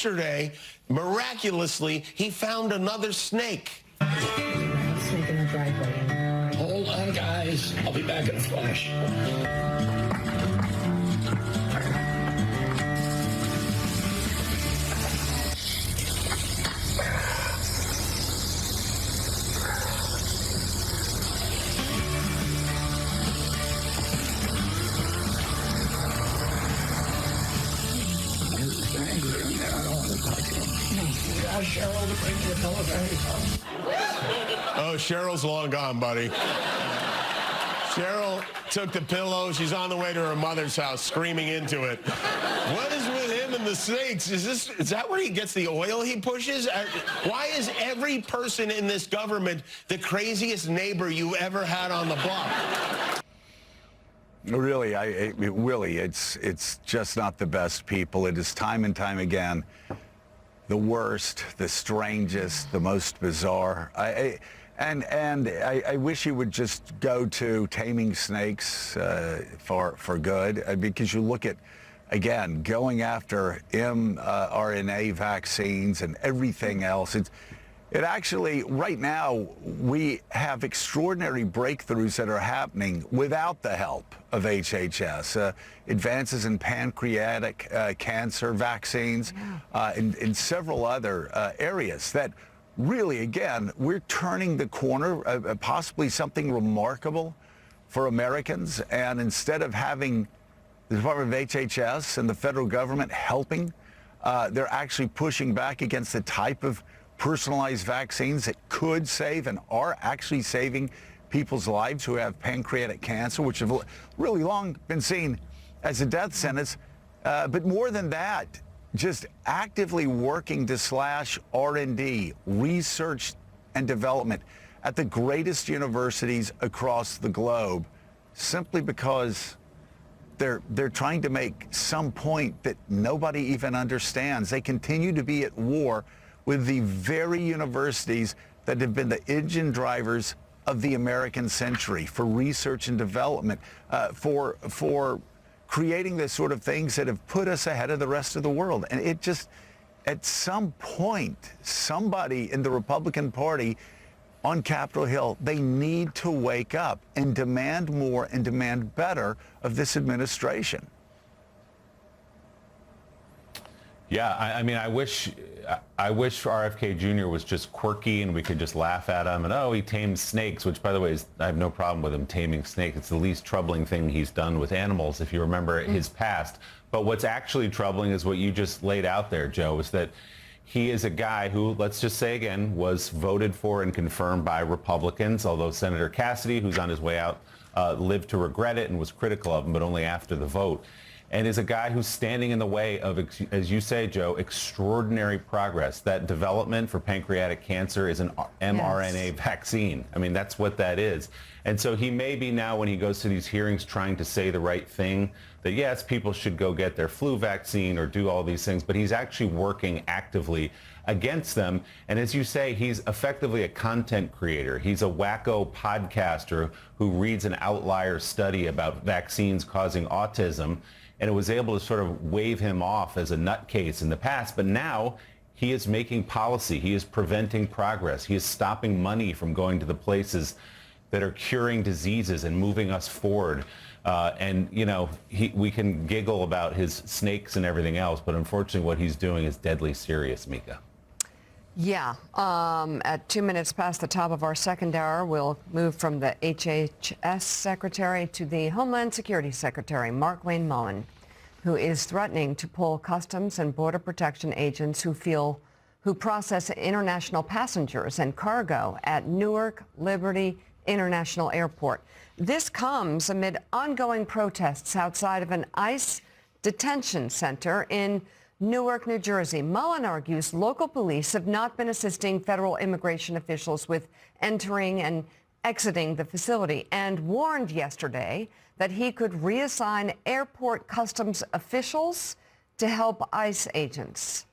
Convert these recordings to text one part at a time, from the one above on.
yesterday, miraculously, he found another snake. Snake in the driveway. Hold on, guys. I'll be back in a flash. Cheryl to bring me a pillow. Oh, Cheryl's long gone, buddy. Cheryl took the pillow. She's on the way to her mother's house, screaming into it. What is with him and the snakes? Is that where he gets the oil he pushes? Why is every person in this government the craziest neighbor you ever had on the block? Really, Willie, it's just not the best people. It is time and time again the worst, the strangest, the most bizarre. I wish you would just go to taming snakes for good, because you look at, again, going after mRNA vaccines and everything else. It actually, right now, we have extraordinary breakthroughs that are happening without the help of HHS. Advances in pancreatic cancer vaccines, in several other areas that really, again, we're turning the corner, possibly something remarkable for Americans. And instead of having the Department of HHS and the federal government helping, they're actually pushing back against the type of personalized vaccines that could save and are actually saving people's lives who have pancreatic cancer, which have really long been seen as a death sentence. But more than that, just actively working to slash R&D, research and development at the greatest universities across the globe, simply because they're trying to make some point that nobody even understands. They continue to be at war with the very universities that have been the engine drivers of the American century for research and development, for creating the sort of things that have put us ahead of the rest of the world. And it just, at some point, somebody in the Republican Party on Capitol Hill, they need to wake up and demand more and demand better of this administration. Yeah, I mean, I wish RFK Jr. was just quirky and we could just laugh at him and, oh, he tames snakes, which, by the way, I have no problem with him taming snakes. It's the least troubling thing he's done with animals, if you remember his past. But what's actually troubling is what you just laid out there, Joe, is that he is a guy who, let's just say again, was voted for and confirmed by Republicans, although Senator Cassidy, who's on his way out, lived to regret it and was critical of him, but only after the vote. And is a guy who's standing in the way of, as you say, Joe, extraordinary progress. That development for pancreatic cancer is an mRNA vaccine. I mean, that's what that is. And so he may be now, when he goes to these hearings, trying to say the right thing, that yes, people should go get their flu vaccine or do all these things, but he's actually working actively against them. And as you say, he's effectively a content creator. He's a wacko podcaster who reads an outlier study about vaccines causing autism, and it was able to sort of wave him off as a nutcase in the past. But now he is making policy. He is preventing progress. He is stopping money from going to the places that are curing diseases and moving us forward. And, you know, we can giggle about his snakes and everything else, but unfortunately what he's doing is deadly serious, Mika. Yeah. At 2 minutes past the top of our second hour, we'll move from the HHS Secretary to the Homeland Security Secretary, Mark Wayne Mullen, who is threatening to pull Customs and Border Protection agents who process international passengers and cargo at Newark Liberty International Airport. This comes amid ongoing protests outside of an ICE detention center in Newark, New Jersey. Mullen argues local police have not been assisting federal immigration officials with entering and exiting the facility, and warned yesterday that he could reassign airport customs officials to help ICE agents.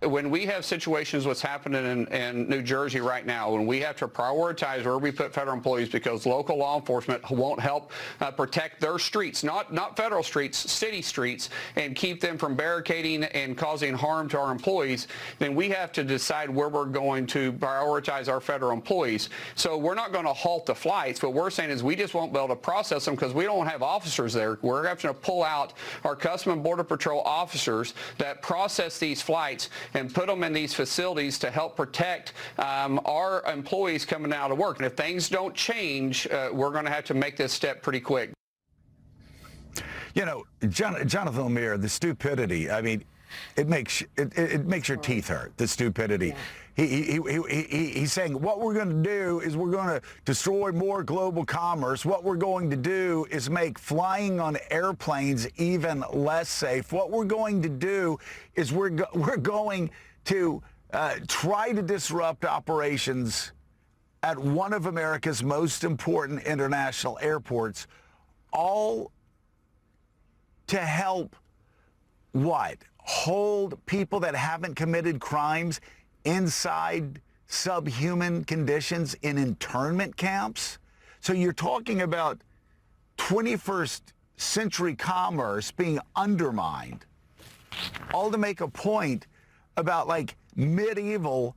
When we have situations what's happening in New Jersey right now, when we have to prioritize where we put federal employees because local law enforcement won't help protect their streets, not federal streets, city streets, and keep them from barricading and causing harm to our employees, then we have to decide where we're going to prioritize our federal employees. So we're not going to halt the flights. What we're saying is we just won't be able to process them because we don't have officers there. We're having to pull out our Customs and Border Patrol officers that process these flights and put them in these facilities to help protect our employees coming out of work. And if things don't change, we're going to have to make this step pretty quick. You know, Jonathan Lemire, the stupidity, I mean, it makes your teeth hurt, the stupidity. Yeah. He's saying what we're going to do is we're going to destroy more global commerce. What we're going to do is make flying on airplanes even less safe. What we're going to do is we're going to try to disrupt operations at one of America's most important international airports, all to help what? Hold people that haven't committed crimes inside subhuman conditions in internment camps? So you're talking about 21st century commerce being undermined, all to make a point about like medieval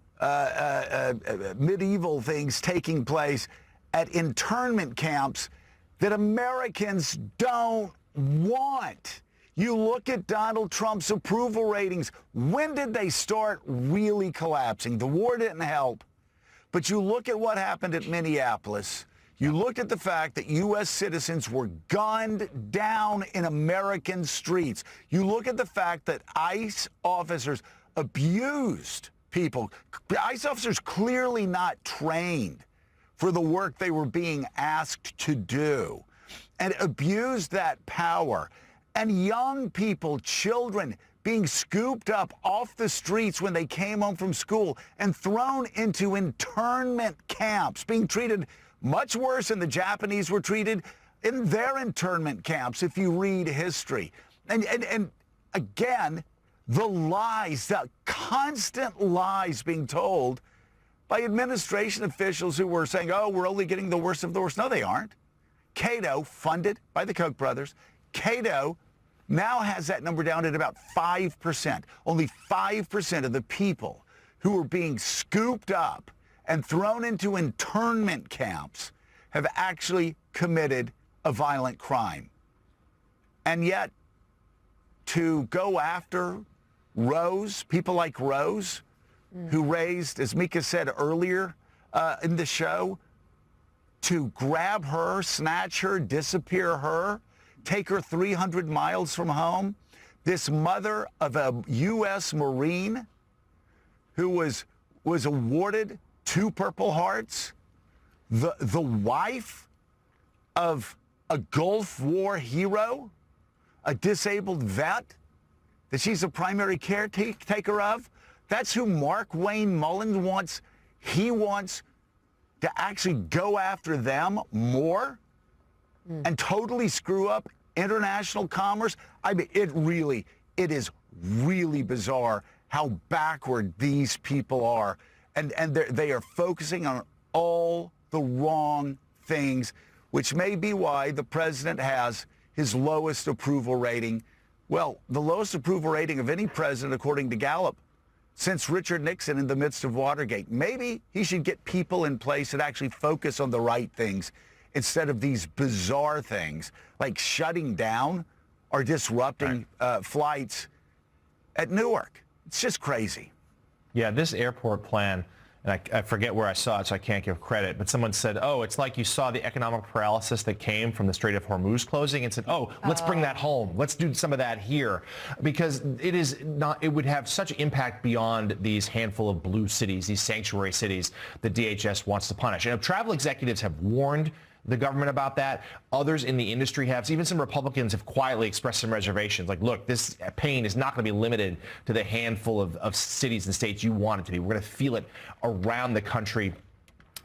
things taking place at internment camps that Americans don't want. You look at Donald Trump's approval ratings. When did they start really collapsing? The war didn't help. But you look at what happened at Minneapolis. You look at the fact that U.S. citizens were gunned down in American streets. You look at the fact that ICE officers abused people. ICE officers clearly not trained for the work they were being asked to do, and abused that power. And young people, children, being scooped up off the streets when they came home from school and thrown into internment camps, being treated much worse than the Japanese were treated in their internment camps, if you read history. And again, the lies, the constant lies being told by administration officials who were saying, oh, we're only getting the worst of the worst. No, they aren't. Cato, funded by the Koch brothers, Cato now has that number down at about 5%. Only 5% of the people who are being scooped up and thrown into internment camps have actually committed a violent crime. And yet, to go after Rose, people like Rose, who raised, as Mika said earlier in the show, to grab her, snatch her, disappear her, take her 300 miles from home. This mother of a U.S. Marine who was awarded 2 Purple Hearts, the wife of a Gulf War hero, a disabled vet that she's a primary caretaker of. That's who Mark Wayne Mullins wants. He wants to actually go after them more and totally screw up international commerce. I mean, it is really bizarre how backward these people are. And they are focusing on all the wrong things, which may be why the president has his lowest approval rating. Well, the lowest approval rating of any president, according to Gallup, since Richard Nixon in the midst of Watergate. Maybe he should get people in place that actually focus on the right things instead of these bizarre things like shutting down or disrupting flights at Newark. It's just crazy. Yeah, this airport plan, and I forget where I saw it, so I can't give credit, but someone said, oh, it's like you saw the economic paralysis that came from the Strait of Hormuz closing and said, oh, let's bring that home. Let's do some of that here. Because it would have such impact beyond these handful of blue cities, these sanctuary cities that DHS wants to punish. And travel executives have warned the government about that. Others in the industry have. Even some Republicans have quietly expressed some reservations. Like, look, this pain is not going to be limited to the handful of cities and states you want it to be. We're going to feel it around the country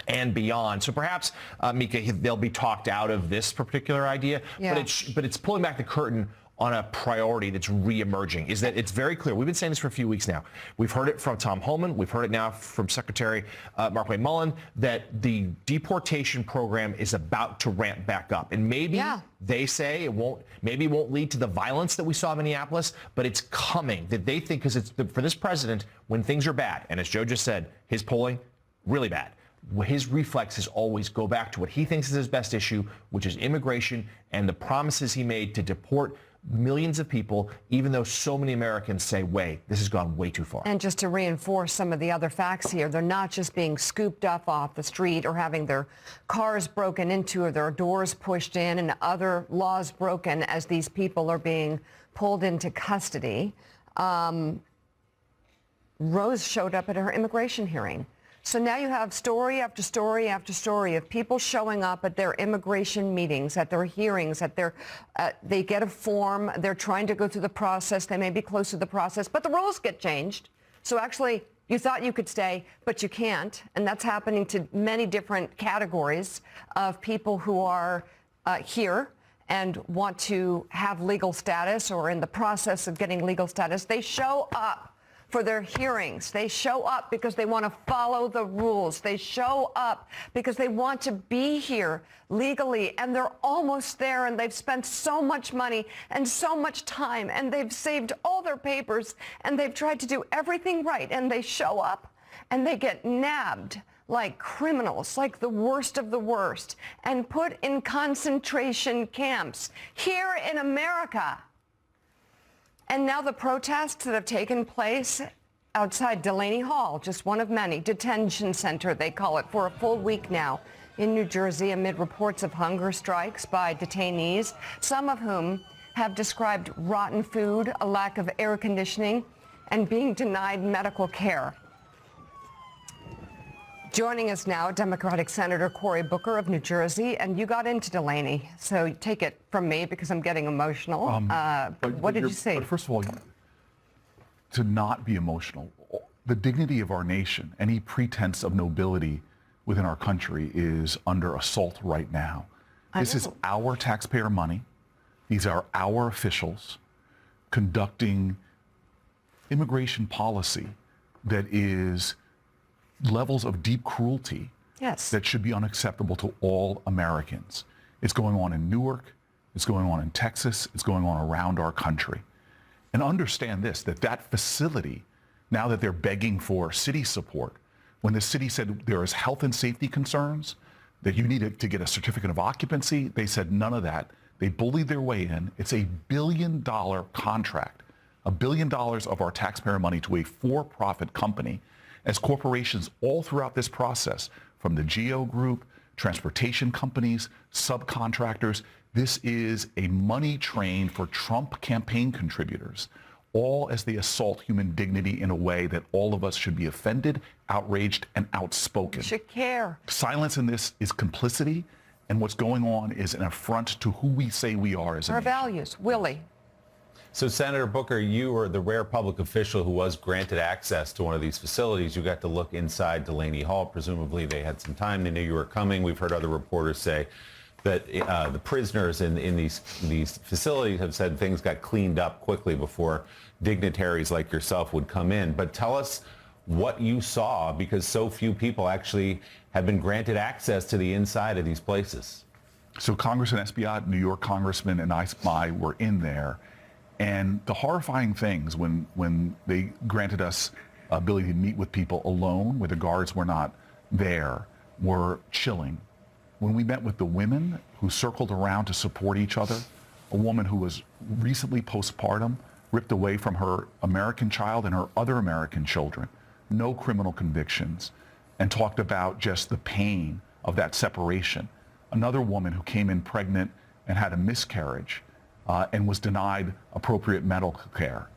and beyond. So perhaps, Mika, they'll be talked out of this particular idea. Yeah. But it's pulling back the curtain on a priority that's re-emerging is that it's very clear. We've been saying this for a few weeks now. We've heard it from Tom Homan. We've heard it now from Secretary Markwayne Mullin that the deportation program is about to ramp back up. And maybe they say it won't lead to the violence that we saw in Minneapolis, but it's coming. That they think, because it's for this president, when things are bad, and as Joe just said, his polling, really bad. His reflexes always go back to what he thinks is his best issue, which is immigration and the promises he made to deport millions of people, even though so many Americans say, wait, this has gone way too far. And just to reinforce some of the other facts here, they're not just being scooped up off the street or having their cars broken into or their doors pushed in and other laws broken as these people are being pulled into custody. Rose showed up at her immigration hearing. So now you have story after story after story of people showing up at their immigration meetings, at their hearings, they get a form, they're trying to go through the process, they may be close to the process, but the rules get changed. So actually, you thought you could stay, but you can't. And that's happening to many different categories of people who are here and want to have legal status or in the process of getting legal status. They show up for their hearings. They show up because they want to follow the rules. They show up because they want to be here legally, and they're almost there, and they've spent so much money and so much time, and they've saved all their papers, and they've tried to do everything right, and they show up, and they get nabbed like criminals, like the worst of the worst, and put in concentration camps here in America. And now the protests that have taken place outside Delaney Hall, just one of many, detention center, they call it, for a full week now in New Jersey amid reports of hunger strikes by detainees, some of whom have described rotten food, a lack of air conditioning, and being denied medical care. Joining us now, Democratic Senator Cory Booker of New Jersey, and you got into Delaney, so take it from me because I'm getting emotional. What did you say? But first of all, to not be emotional, the dignity of our nation, any pretense of nobility within our country is under assault right now. This is our taxpayer money. These are our officials conducting immigration policy that is levels of deep cruelty that should be unacceptable to all Americans. It's going on in Newark, it's going on in Texas, it's going on around our country. And understand this, that facility, now that they're begging for city support, when the city said there is health and safety concerns, that you need to get a certificate of occupancy, they said none of that. They bullied their way in. It's a $1 billion contract, $1 billion of our taxpayer money to a for-profit company, as corporations all throughout this process, from the Geo Group, transportation companies, subcontractors, this is a money train for Trump campaign contributors, all as they assault human dignity in a way that all of us should be offended, outraged, and outspoken. Should care. Silence in this is complicity, and what's going on is an affront to who we say we are as a nation. Our values. Willie. So, Senator Booker, you were the rare public official who was granted access to one of these facilities. You got to look inside Delaney Hall. Presumably, they had some time. They knew you were coming. We've heard other reporters say that the prisoners in these facilities have said things got cleaned up quickly before dignitaries like yourself would come in. But tell us what you saw, because so few people actually have been granted access to the inside of these places. So Congressman Esbiat, New York Congressman, and I were in there. And the horrifying things when they granted us ability to meet with people alone, where the guards were not there, were chilling. When we met with the women who circled around to support each other, a woman who was recently postpartum, ripped away from her American child and her other American children, no criminal convictions, and talked about just the pain of that separation. Another woman who came in pregnant and had a miscarriage, and was denied appropriate medical care.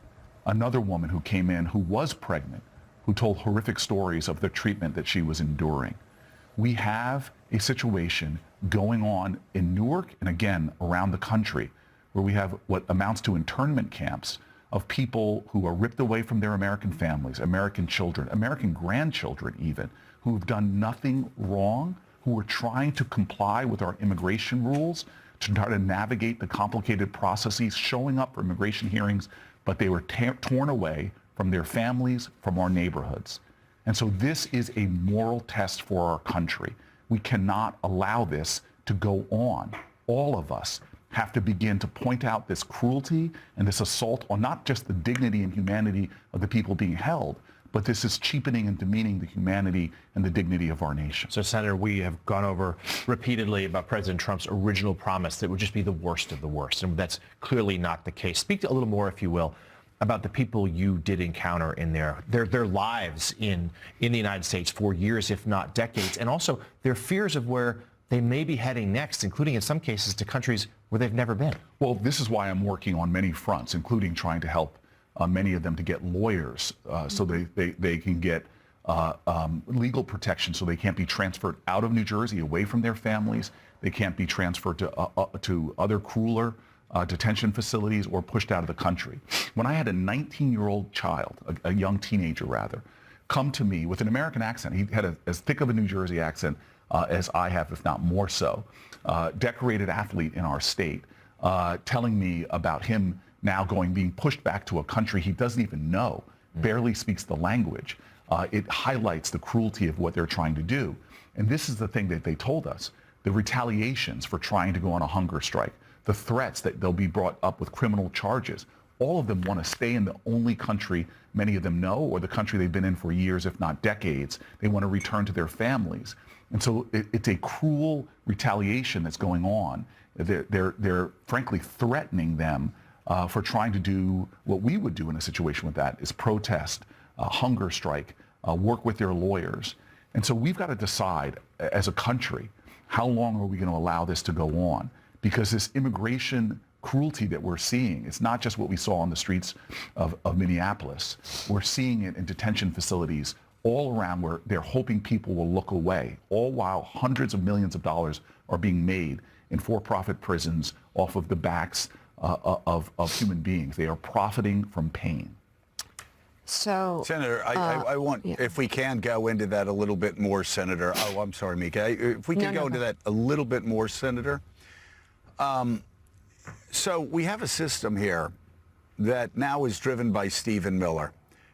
Another woman who came in who was pregnant, who told horrific stories of the treatment that she was enduring. We have a situation going on in Newark and again around the country where we have what amounts to internment camps of people who are ripped away from their American families, American children, American grandchildren even, who have done nothing wrong, who are trying to comply with our immigration rules, to try to navigate the complicated processes, showing up for immigration hearings, but they were torn away from their families, from our neighborhoods. And so this is a moral test for our country. We cannot allow this to go on. All of us have to begin to point out this cruelty and this assault on not just the dignity and humanity of the people being held, but this is cheapening and demeaning the humanity and the dignity of our nation. So, Senator, we have gone over repeatedly about President Trump's original promise that it would just be the worst of the worst, and that's clearly not the case. Speak a little more, if you will, about the people you did encounter in their lives in the United States for years, if not decades, and also their fears of where they may be heading next, including in some cases to countries where they've never been. Well, this is why I'm working on many fronts, including trying to help many of them to get lawyers so they can get legal protection so they can't be transferred out of New Jersey away from their families. They can't be transferred to other crueler detention facilities or pushed out of the country. When I had a 19-year-old child, a young teenager rather, come to me with an American accent, he had as thick of a New Jersey accent as I have, if not more so, decorated athlete in our state, telling me about him now being pushed back to a country he doesn't even know, barely speaks the language. It highlights the cruelty of what they're trying to do. And this is the thing that they told us, the retaliations for trying to go on a hunger strike, the threats that they'll be brought up with criminal charges. All of them want to stay in the only country many of them know, or the country they've been in for years, if not decades. They want to return to their families. And so it's a cruel retaliation that's going on. They're frankly threatening them for trying to do what we would do in a situation with that, is protest, hunger strike, work with their lawyers. And so we've got to decide as a country, how long are we going to allow this to go on? Because this immigration cruelty that we're seeing, it's not just what we saw on the streets of Minneapolis. We're seeing it in detention facilities all around where they're hoping people will look away, all while hundreds of millions of dollars are being made in for-profit prisons off of the backs of human beings. They are profiting from pain. So, Senator, I want, if we can go into that a little bit more, Senator. Oh, I'm sorry, Mika. If we can go into that a little bit more, Senator. So we have a system here that now is driven by Stephen Miller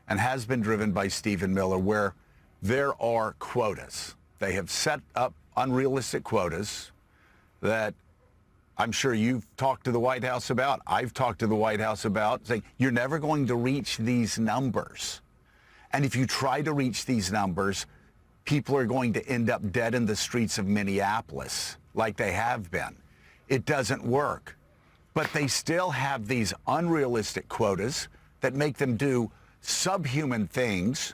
and has been driven by Stephen Miller, where there are quotas. They have set up unrealistic quotas that I'm sure you've talked to the White House about, I've talked to the White House about, saying you're never going to reach these numbers. And if you try to reach these numbers, people are going to end up dead in the streets of Minneapolis like they have been. It doesn't work. But they still have these unrealistic quotas that make them do subhuman things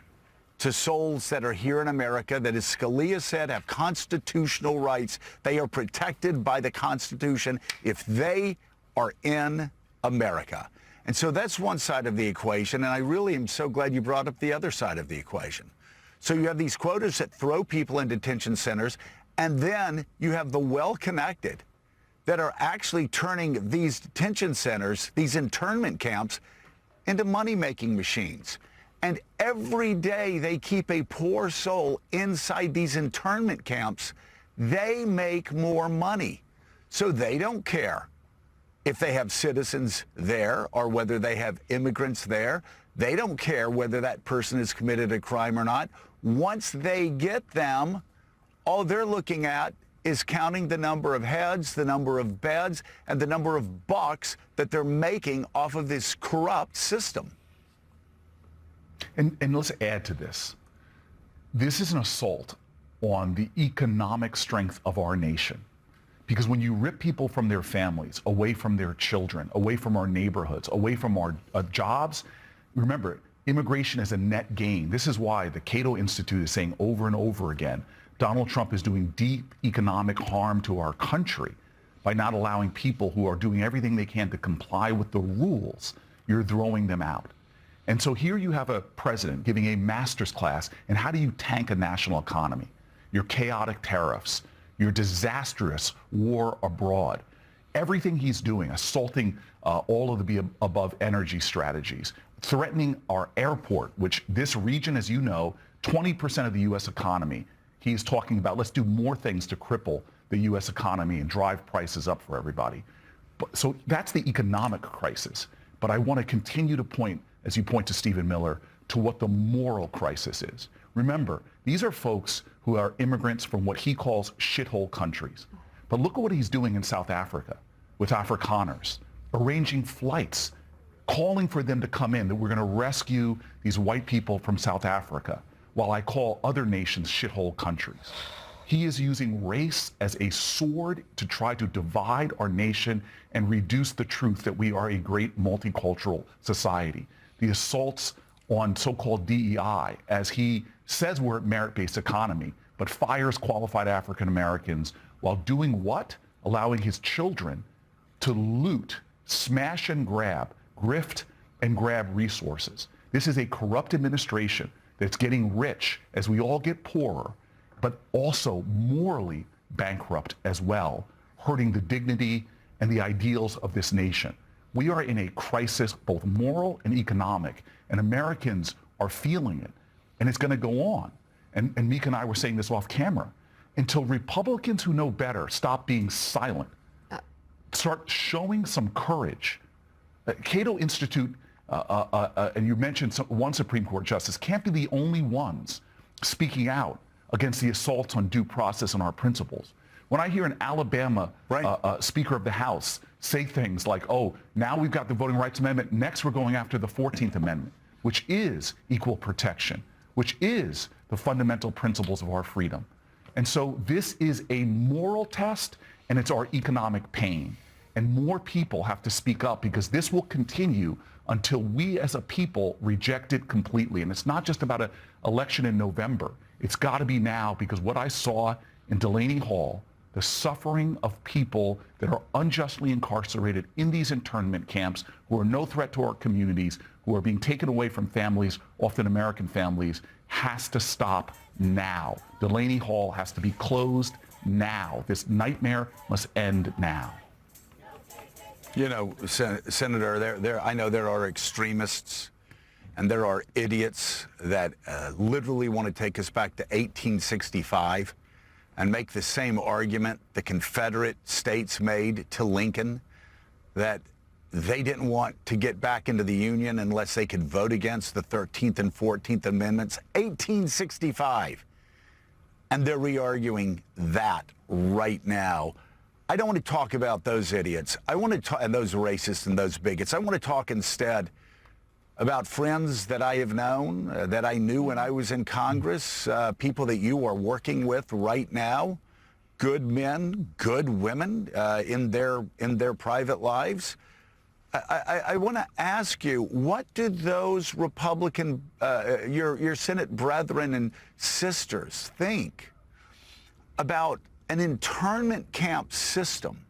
to souls that are here in America that, as Scalia said, have constitutional rights. They are protected by the Constitution if they are in America. And so that's one side of the equation, and I really am so glad you brought up the other side of the equation. So you have these quotas that throw people in detention centers, and then you have the well-connected that are actually turning these detention centers, these internment camps, into money-making machines. And every day they keep a poor soul inside these internment camps, they make more money. So they don't care if they have citizens there or whether they have immigrants there. They don't care whether that person has committed a crime or not. Once they get them, all they're looking at is counting the number of heads, the number of beds, and the number of bucks that they're making off of this corrupt system. And let's add to this. This is an assault on the economic strength of our nation. Because when you rip people from their families, away from their children, away from our neighborhoods, away from our jobs, remember, immigration is a net gain. This is why the Cato Institute is saying over and over again, Donald Trump is doing deep economic harm to our country by not allowing people who are doing everything they can to comply with the rules. You're throwing them out. And so here you have a president giving a master's class in how do you tank a national economy, your chaotic tariffs, your disastrous war abroad. Everything he's doing, assaulting all of the above energy strategies, threatening our airport, which this region, as you know, 20% of the U.S. economy. He's talking about let's do more things to cripple the U.S. economy and drive prices up for everybody. So that's the economic crisis. But I want to continue to point, as you point to Stephen Miller, to what the moral crisis is. Remember, these are folks who are immigrants from what he calls shithole countries. But look at what he's doing in South Africa with Afrikaners, arranging flights, calling for them to come in, that we're going to rescue these white people from South Africa, while I call other nations shithole countries. He is using race as a sword to try to divide our nation and reduce the truth that we are a great multicultural society. The assaults on so-called DEI, as he says we're a merit-based economy, but fires qualified African Americans while doing what? Allowing his children to loot, smash and grab, grift and grab resources. This is a corrupt administration that's getting rich as we all get poorer, but also morally bankrupt as well, hurting the dignity and the ideals of this nation. We are in a crisis, both moral and economic, and Americans are feeling it, and it's going to go on. And Mika and I were saying this off camera, until Republicans who know better stop being silent, start showing some courage. Cato Institute, and you mentioned one Supreme Court justice, can't be the only ones speaking out against the assaults on due process and our principles. When I hear an Alabama Speaker of the House say things like, oh, now we've got the Voting Rights Amendment, next we're going after the 14th Amendment, which is equal protection, which is the fundamental principles of our freedom. And so this is a moral test, and it's our economic pain. And more people have to speak up, because this will continue until we as a people reject it completely. And it's not just about an election in November. It's got to be now, because what I saw in Delaney Hall, the suffering of people that are unjustly incarcerated in these internment camps, who are no threat to our communities, who are being taken away from families, often American families, has to stop now. Delaney Hall has to be closed now. This nightmare must end now. You know, Senator, I know there are extremists and there are idiots that literally want to take us back to 1865 and make the same argument the Confederate States made to Lincoln, that they didn't want to get back into the Union unless they could vote against the 13th and 14th Amendments. 1865. And they're re-arguing that right now. I don't want to talk about those idiots. I want to talk, and those racists and those bigots. I want to talk instead about friends that I have known, that I knew when I was in Congress, people that you are working with right now, good men, good women in their private lives. I want to ask you, what do those Republican, your Senate brethren and sisters think about an internment camp system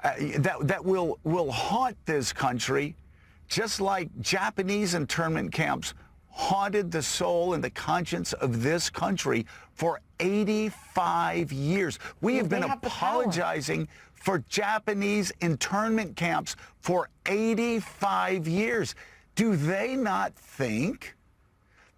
that will haunt this country, just like Japanese internment camps haunted the soul and the conscience of this country for 85 years. We have been apologizing for Japanese internment camps for 85 years. Do they not think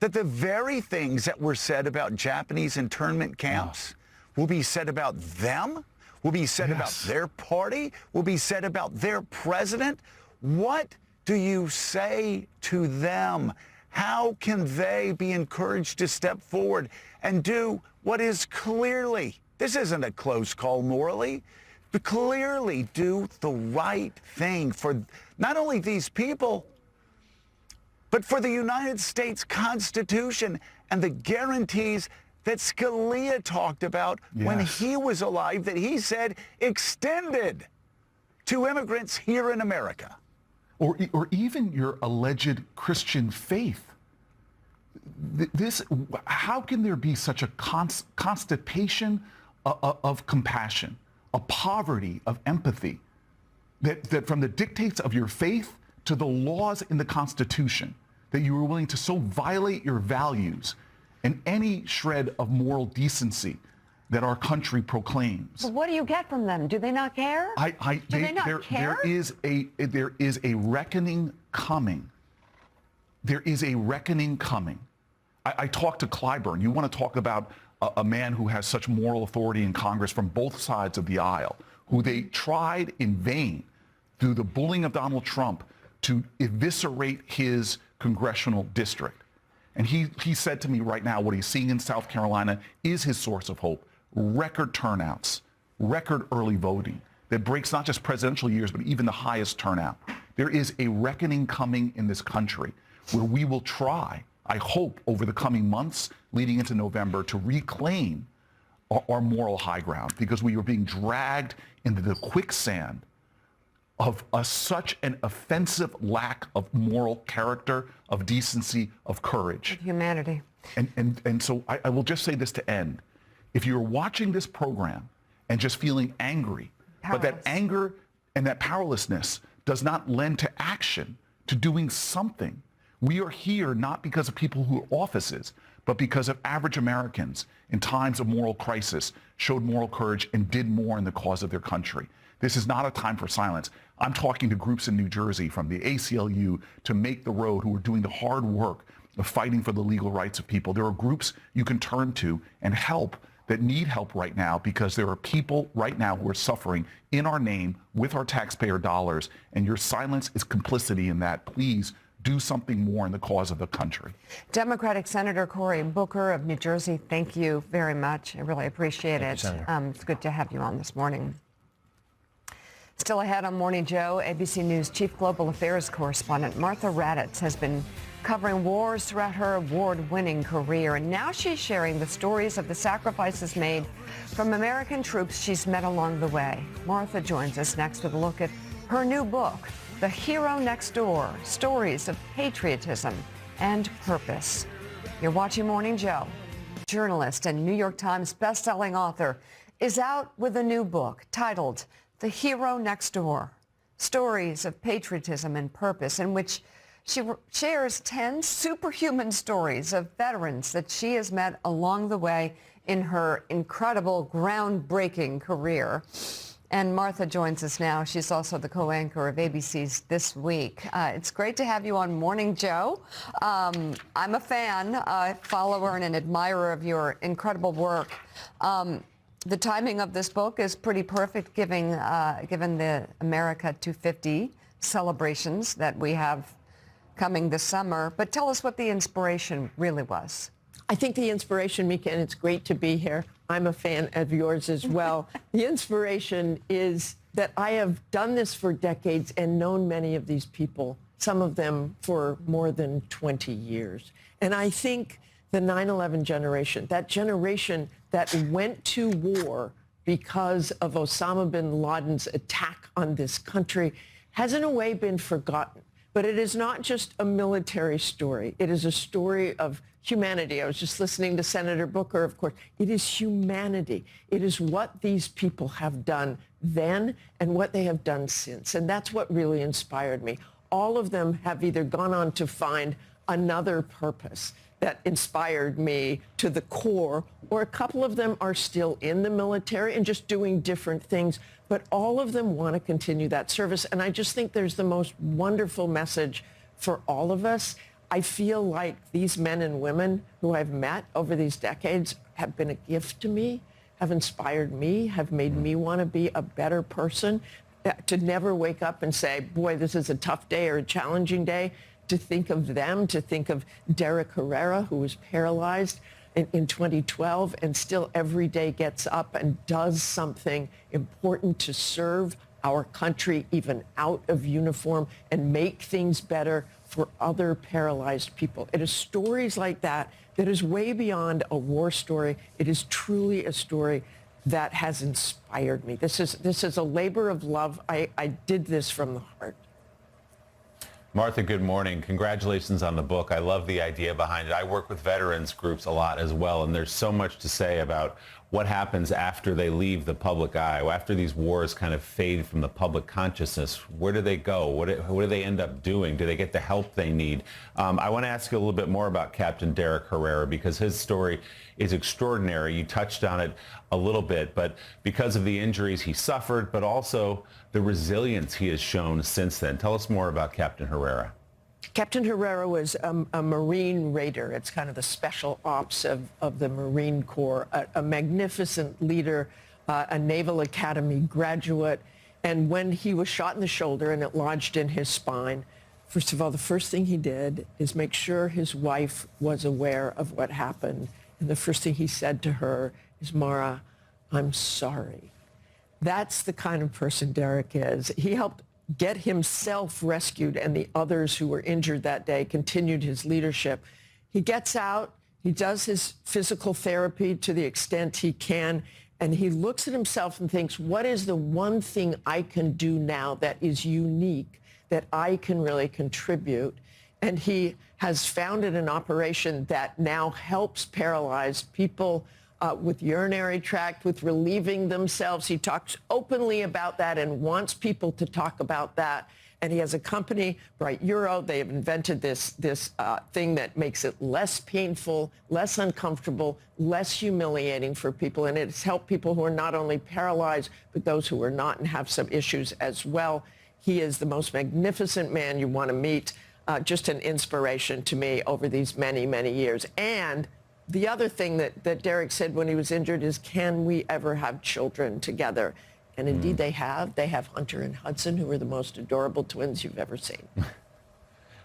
that the very things that were said about Japanese internment camps will be said about them, will be said about their party, will be said about their president? What do you say to them? How can they be encouraged to step forward and do what is clearly, this isn't a close call morally, but clearly do the right thing for not only these people, but for the United States Constitution and the guarantees that Scalia talked about when he was alive, that he said extended to immigrants here in America. Or even your alleged Christian faith. How can there be such a constipation of compassion, a poverty of empathy, that from the dictates of your faith to the laws in the Constitution, that you were willing to so violate your values and any shred of moral decency that our country proclaims? But what do you get from them? Do they not care? Do they not care? There is a reckoning coming. There is a reckoning coming. I talked to Clyburn. You want to talk about a man who has such moral authority in Congress from both sides of the aisle, who they tried in vain through the bullying of Donald Trump to eviscerate his congressional district. And he said to me right now, what he's seeing in South Carolina is his source of hope. Record turnouts, record early voting that breaks not just presidential years, but even the highest turnout. There is a reckoning coming in this country where we will try, I hope, over the coming months leading into November to reclaim our moral high ground, because we are being dragged into the quicksand of such an offensive lack of moral character, of decency, of courage. Of humanity. And so I will just say this to end. If you're watching this program and just feeling angry, but that anger and that powerlessness does not lend to action, to doing something, we are here not because of people who are offices, but because of average Americans in times of moral crisis showed moral courage and did more in the cause of their country. This is not a time for silence. I'm talking to groups in New Jersey, from the ACLU to Make the Road, who are doing the hard work of fighting for the legal rights of people. There are groups you can turn to and help that need help right now, because there are people right now who are suffering in our name with our taxpayer dollars, and your silence is complicity in that. Please do something more in the cause of the country. Democratic Senator Cory Booker of New Jersey, thank you very much. I really appreciate it. It's good to have you on this morning. Still ahead on Morning Joe, ABC News Chief Global Affairs Correspondent Martha Raddatz has been covering wars throughout her award-winning career, and now she's sharing the stories of the sacrifices made from American troops she's met along the way. Martha joins us next with a look at her new book, The Hero Next Door, Stories of Patriotism and Purpose. You're watching Morning Joe. Journalist and New York Times bestselling author is out with a new book titled The Hero Next Door, Stories of Patriotism and Purpose, in which she shares 10 superhuman stories of veterans that she has met along the way in her incredible, groundbreaking career. And Martha joins us now. She's also the co-anchor of ABC's This Week. It's great to have you on Morning Joe. I'm a fan, follower, and an admirer of your incredible work. The timing of this book is pretty perfect, given the America 250 celebrations that we have coming this summer. But tell us what the inspiration really was. I think the inspiration, Mika, and it's great to be here. I'm a fan of yours as well. The inspiration is that I have done this for decades and known many of these people, some of them for more than 20 years. And I think the 9/11 generation, that generation that went to war because of Osama bin Laden's attack on this country, has in a way been forgotten. But it is not just a military story. It is a story of humanity. I was just listening to Senator Booker, of course. It is humanity. It is what these people have done then and what they have done since. And that's what really inspired me. All of them have either gone on to find another purpose that inspired me to the core, or a couple of them are still in the military and just doing different things. But all of them want to continue that service. And I just think there's the most wonderful message for all of us. I feel like these men and women who I've met over these decades have been a gift to me, have inspired me, have made me want to be a better person, to never wake up and say, boy, this is a tough day or a challenging day, to think of them, to think of Derek Cabrera, who was paralyzed in 2012 and still every day gets up and does something important to serve our country, even out of uniform, and make things better for other paralyzed people. It is stories like that that is way beyond a war story. It is truly a story that has inspired me. This is a labor of love. I did this from the heart. Martha, good morning. Congratulations on the book. I love the idea behind it. I work with veterans groups a lot as well, and there's so much to say about what happens after they leave the public eye, after these wars kind of fade from the public consciousness. Where do they go? What do they end up doing? Do they get the help they need? I want to ask you a little bit more about Captain Derek Herrera, because his story is extraordinary. You touched on it a little bit, but because of the injuries he suffered, but also the resilience he has shown since then. Tell us more about Captain Herrera. Captain Herrera was a Marine raider. It's kind of the special ops of the Marine Corps, a magnificent leader, a Naval Academy graduate. And when he was shot in the shoulder and it lodged in his spine, first of all, the first thing he did is make sure his wife was aware of what happened. And the first thing he said to her is, Mara, I'm sorry. That's the kind of person Derek is. He helped get himself rescued, and the others who were injured that day continued his leadership. He gets out, he does his physical therapy to the extent he can, and he looks at himself and thinks, what is the one thing I can do now that is unique, that I can really contribute? And he has founded an operation that now helps paralyzed people with urinary tract, with relieving themselves. He talks openly about that and wants people to talk about that. And he has a company, Bright Euro. They have invented this thing that makes it less painful, less uncomfortable, less humiliating for people. And it's helped people who are not only paralyzed, but those who are not and have some issues as well. He is the most magnificent man you want to meet, just an inspiration to me over these many, many years. And the other thing that Derek said when he was injured is, can we ever have children together? And indeed they have. They have Hunter and Hudson, who are the most adorable twins you've ever seen.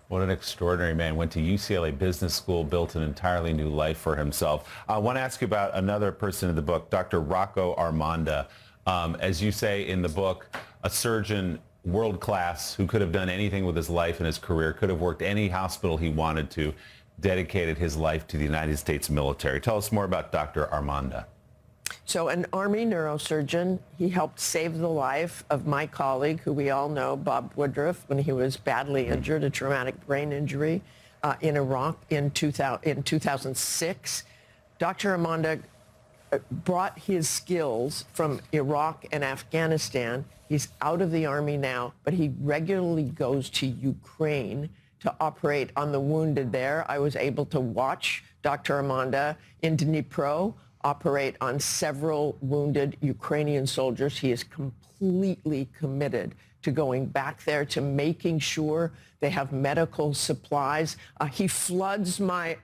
What an extraordinary man. Went to UCLA Business School, built an entirely new life for himself. I want to ask you about another person in the book, Dr. Rocco Armanda. As you say in the book, a surgeon, world class, who could have done anything with his life and his career, could have worked any hospital he wanted to, dedicated his life to the United States military. Tell us more about Dr. Armanda. So an Army neurosurgeon, he helped save the life of my colleague, who we all know, Bob Woodruff, when he was badly injured, a traumatic brain injury in Iraq in 2006. Dr. Armanda brought his skills from Iraq and Afghanistan. He's out of the Army now, but he regularly goes to Ukraine to operate on the wounded there. I was able to watch Dr. Armanda in Dnipro operate on several wounded Ukrainian soldiers. He is completely committed to going back there, to making sure they have medical supplies. He floods my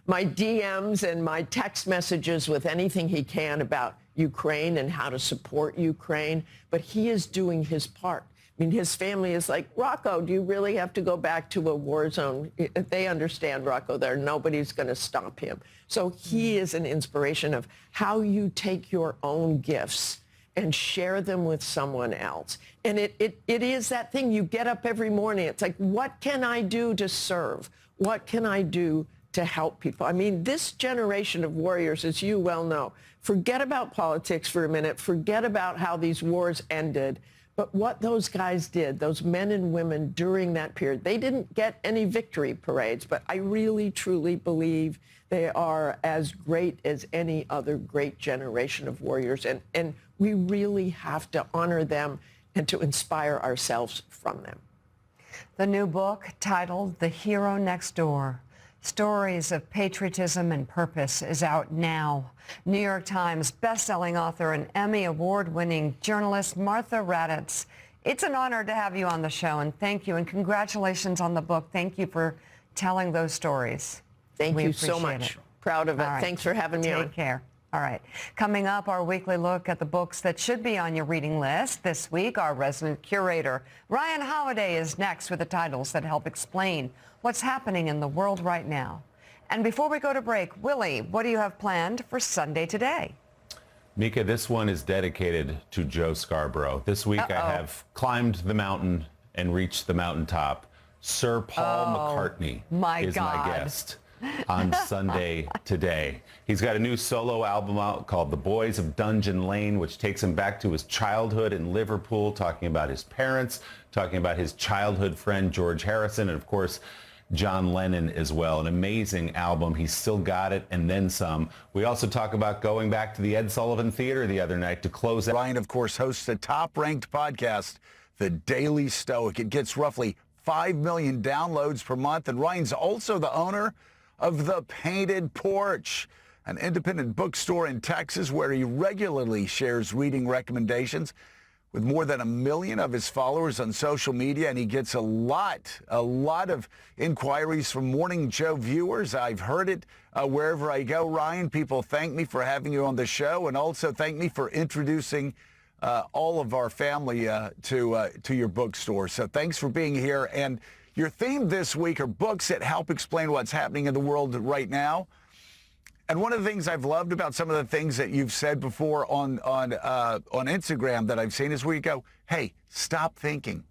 DMs and my text messages with anything he can about Ukraine and how to support Ukraine, but he is doing his part. I mean, his family is like, Rocco, do you really have to go back to a war zone? They understand, Rocco, there nobody's going to stop him. So he is an inspiration of how you take your own gifts and share them with someone else. And it is that thing. You get up every morning. It's like, what can I do to serve? What can I do to help people? I mean, this generation of warriors, as you well know, forget about politics for a minute. Forget about how these wars ended. But what those guys did, those men and women during that period, they didn't get any victory parades, but I really, truly believe they are as great as any other great generation of warriors. And we really have to honor them and to inspire ourselves from them. The new book, titled The Hero Next Door, Stories of Patriotism and Purpose, is out now. New York Times bestselling author and Emmy Award-winning journalist Martha Raddatz. It's an honor to have you on the show, and thank you, and congratulations on the book. Thank you for telling those stories. Thank you so much. Proud of it. Right. Thanks for having me on. Take care. All right. Coming up, our weekly look at the books that should be on your reading list. This week, our resident curator, Ryan Holiday, is next with the titles that help explain what's happening in the world right now. And before we go to break, Willie, what do you have planned for Sunday Today? Mika, this one is dedicated to Joe Scarborough. This week I have climbed the mountain and reached the mountaintop. Sir Paul McCartney is my guest on Sunday Today. He's got a new solo album out called The Boys of Dungeon Lane, which takes him back to his childhood in Liverpool, talking about his parents, talking about his childhood friend George Harrison, and of course John Lennon as well. An amazing album. He's still got it and then some. We also talk about going back to the Ed Sullivan Theater the other night to close out. Ryan, of course, hosts a top-ranked podcast, The Daily Stoic. It gets roughly 5 million downloads per month, and Ryan's also the owner of The Painted Porch, an independent bookstore in Texas where he regularly shares reading recommendations with more than 1 million of his followers on social media, and he gets a lot of inquiries from Morning Joe viewers. I've heard it wherever I go. Ryan, people thank me for having you on the show, and also thank me for introducing all of our family to your bookstore. So thanks for being here. And your theme this week are books that help explain what's happening in the world right now. And one of the things I've loved about some of the things that you've said before on Instagram that I've seen is where you go, hey, stop thinking.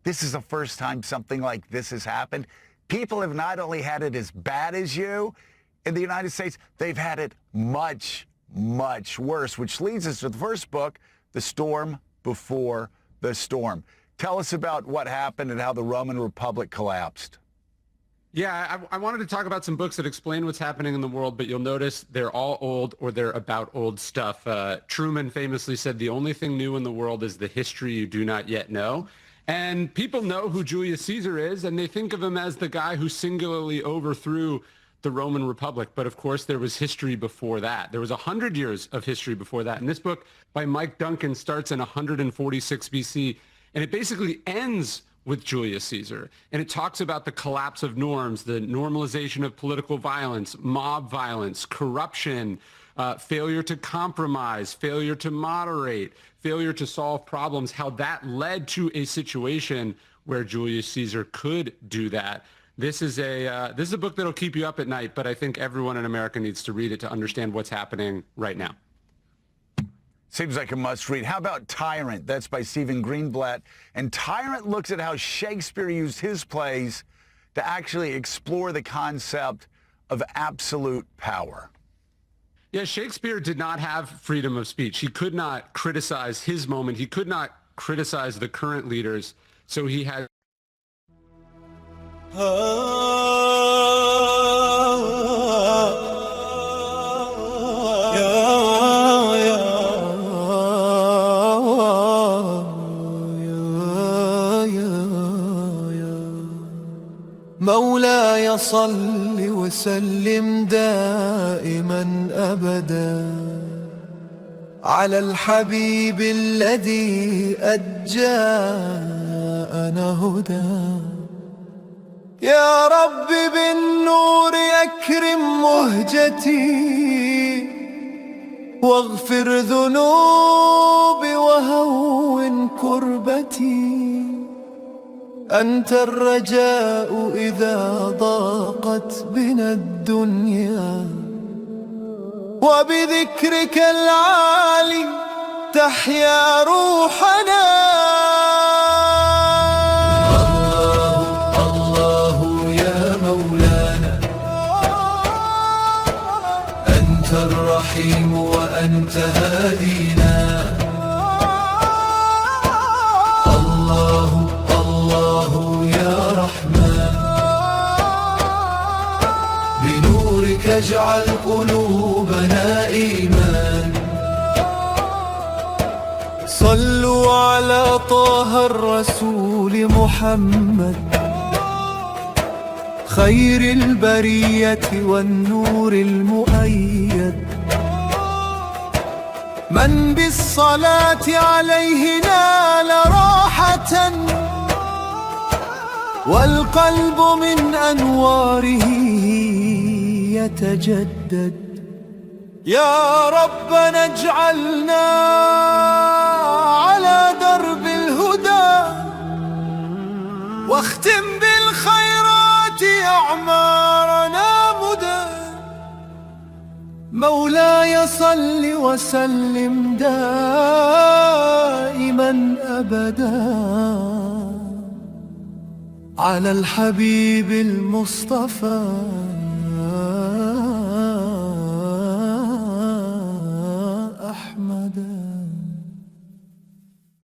This is the first time something like this has happened. People have not only had it as bad as you in the United States, they've had it much, much worse, which leads us to the first book, The Storm Before the Storm. Tell us about what happened and how the Roman Republic collapsed. Yeah, I wanted to talk about some books that explain what's happening in the world, but you'll notice they're all old or they're about old stuff. Truman famously said, the only thing new in the world is the history you do not yet know. And people know who Julius Caesar is, and they think of him as the guy who singularly overthrew the Roman Republic. But of course, there was history before that. There was 100 years of history before that. And this book by Mike Duncan starts in 146 BC, and it basically ends with Julius Caesar. And it talks about the collapse of norms, the normalization of political violence, mob violence, corruption, failure to compromise, failure to moderate, failure to solve problems, how that led to a situation where Julius Caesar could do that. This is a book that'll keep you up at night, but I think everyone in America needs to read it to understand what's happening right now. Seems like a must-read. How about Tyrant? That's by Stephen Greenblatt. And Tyrant looks at how Shakespeare used his plays to actually explore the concept of absolute power. Yeah, Shakespeare did not have freedom of speech. He could not criticize his moment. He could not criticize the current leaders. So he had... مولاي صل وسلم دائما أبدا على الحبيب الذي أجاءنا هدى يا رب بالنور أكرم مهجتي واغفر ذنوبي وهون كربتي أنت الرجاء إذا ضاقت بنا الدنيا وبذكرك العالي تحيا روحنا الله الله يا مولانا أنت الرحيم وأنت هادينا الله الله يا رحمن بنورك اجعل قلوبنا إيمان صلوا على طه الرسول محمد خير البرية والنور المؤيد من بالصلاة عليه نال راحة والقلب من أنواره يتجدد يا ربنا اجعلنا على درب الهدى واختم بالخيرات أعمارنا مدى مولاي صل وسلم دائما أبدا على الحبيب المصطفى